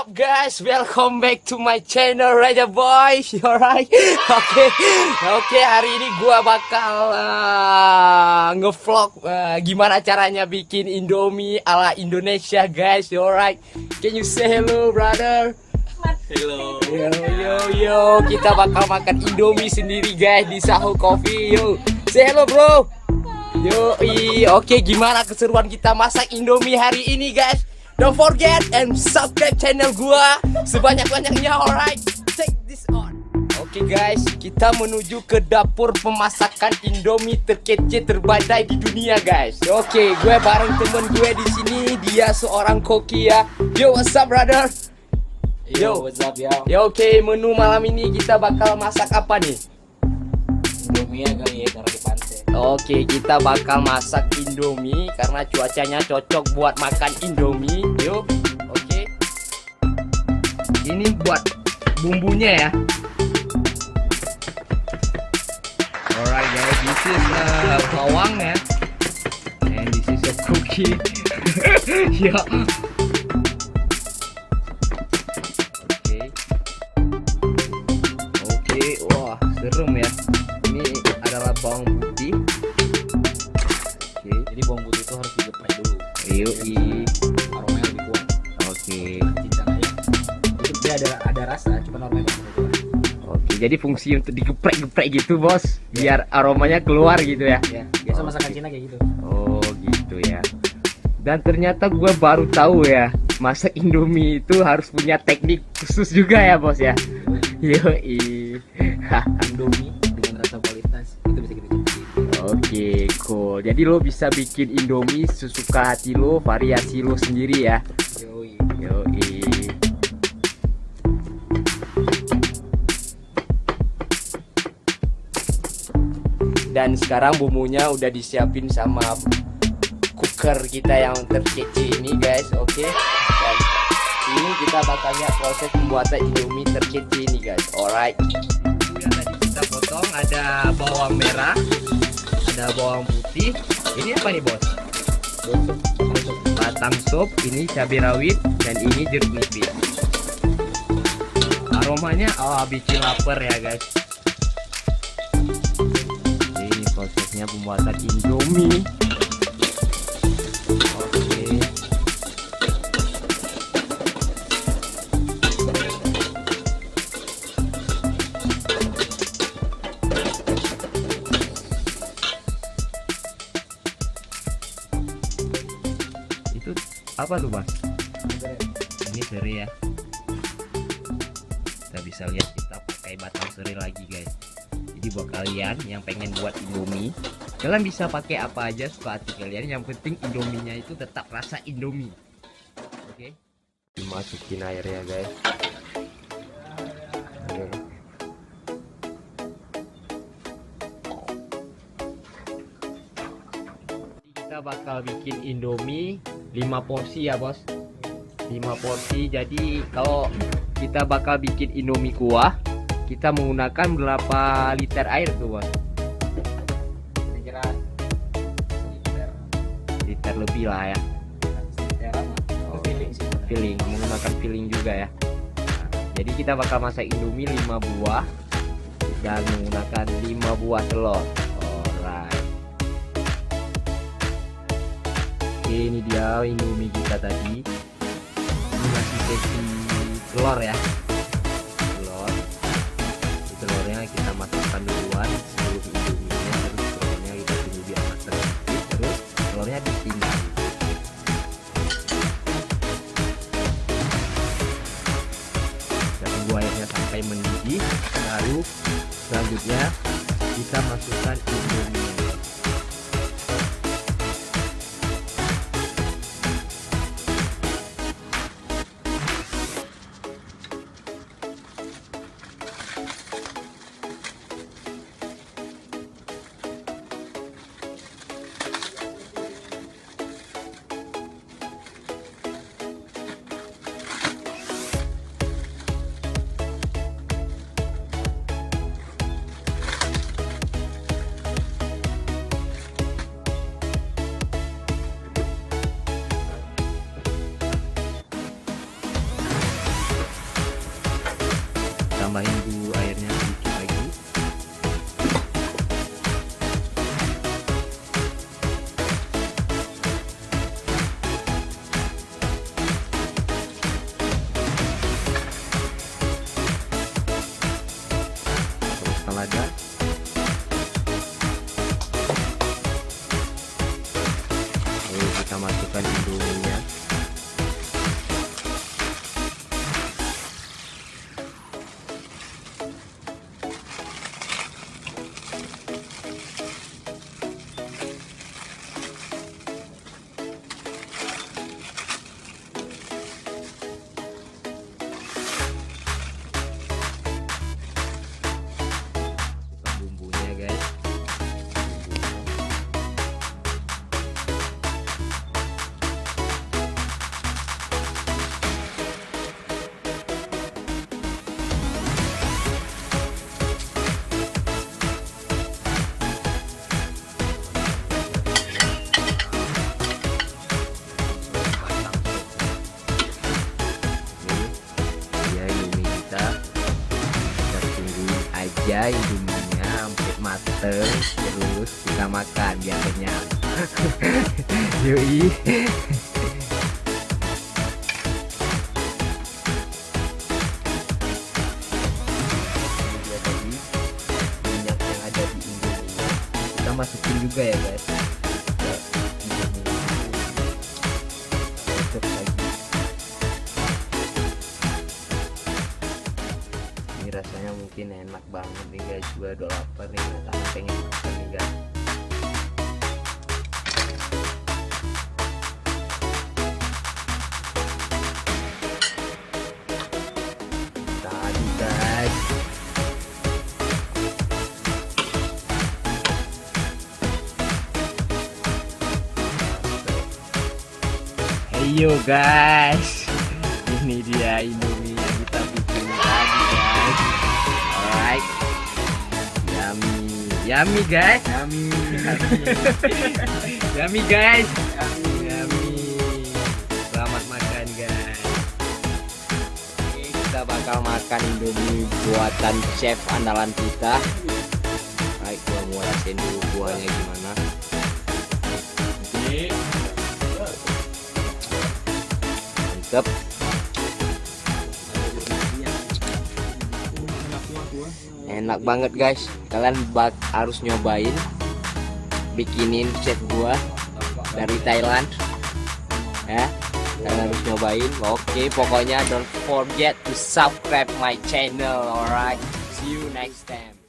up guys? Welcome back to my channel Raja Boy. Alright. Oke, hari ini gua bakal ngevlog gimana caranya bikin Indomie ala Indonesia guys. Alright. Can you say hello brother? Hello. Yo, kita bakal makan Indomie sendiri guys di Sahu Coffee. Yo, say hello bro. Oke, gimana keseruan kita masak Indomie hari ini guys? Don't forget and subscribe channel gua sebanyak-banyaknya. Alright, check this on. Oke guys, kita menuju ke dapur pemasakan Indomie terkece terbadai di dunia guys. Oke, gue bareng temen gue di sini, dia seorang koki ya. Yo, what's up brother? Yo, what's up ya? Oke, menu malam ini kita bakal masak apa nih? Indomie ya kali ya, karena di pantai. Oke, kita bakal masak Indomie karena cuacanya cocok buat makan Indomie. Yuk, oke. Ini buat bumbunya ya. Alright guys, this is bawang ya. And this is a cookie. Ya. Oke, wah serem ya. Ini adalah bawang putih. Oke, Jadi bawang putih itu harus digeprek dulu. Aromanya lebih kuat. Oke. Cincang aja. Itu dia ada rasa, cuma aromanya lebih kuat. Oke, jadi fungsi untuk digeprek-geprek gitu bos, biar aromanya keluar gitu ya. Ya, biasa masakan Cina kayak gitu. Oh gitu ya. Dan ternyata gue baru tahu ya, masak Indomie itu harus punya teknik khusus juga ya bos ya. Yoi. Indomie dengan rasa kualitas itu bisa kita cicipi. Oke, cool. Jadi lo bisa bikin Indomie sesuka hati lo, variasi lo sendiri ya. Yoi. Yoi. Dan sekarang bumbunya udah disiapin sama cooker kita yang terkece ini guys. Oke. Dan ini kita bakal lihat proses pembuatan Indomie terkece ini guys. Alright. Bumbu yang tadi kita potong ada bawang merah, ada bawang putih. Ini apa nih bos? Batang sop, ini cabai rawit, dan ini jeruk nipis. Aromanya bikin lapar ya guys. Ini prosesnya pembuatan Indomie. Oke. Itu apa tuh mas? Ini serai ya. Kita bisa lihat kita pakai batang serai lagi guys. Jadi buat kalian yang pengen buat Indomie, kalian bisa pakai apa aja suka hati kalian. Yang penting Indominya itu tetap rasa Indomie. Oke. Dimasukin air ya guys. Oke. Kita bakal bikin Indomie 5 porsi ya bos. 5 porsi. Jadi kalau kita bakal bikin Indomie kuah, kita menggunakan berapa liter air tuh bos? Kira-kira Liter lebih lah ya. liter apa? Filling sih. Filling, menggunakan filling juga ya. Jadi kita bakal masak Indomie 5 buah dan menggunakan 5 buah telur. Alright. Oke, ini dia Indomie kita tadi. Ini masih sesi telur ya. Telurnya kita masukkan duluan seluruh Indominya, terus telurnya kita tunggu biar matang sedikit, terus telurnya ditinggal. Kita tunggu airnya sampai mendidih, lalu selanjutnya kita masukkan Indominya. lada. Lalu kita masukkan indominya. Bumbunya guys. Ini ya indomie kita tunggu aja indominya sampai mateng, terus kita makan biar kenyang. Yoi. Ini dia tadi minyak yang ada di indominya, kita masukin juga ya guys ke indomie. Tutup lagi. Ini rasanya mungkin enak banget nih guys, gua udah lapar nih, tak pengen makan nih guys. Tadi guys. Ayo guys, ini dia indomie yang kita bikin tadi guys. Alright, yummy guys, yummy guys, yummy. Selamat makan guys. Kita bakal makan indomie buatan chef andalan kita. Baik, gua mau rasain dulu kuahnya gimana. Mantep. Enak banget guys. Kalian harus nyobain. Bikinin chef gua dari Thailand. Ya, kalian harus nyobain. Oke, pokoknya don't forget to subscribe my channel. Alright, see you next time.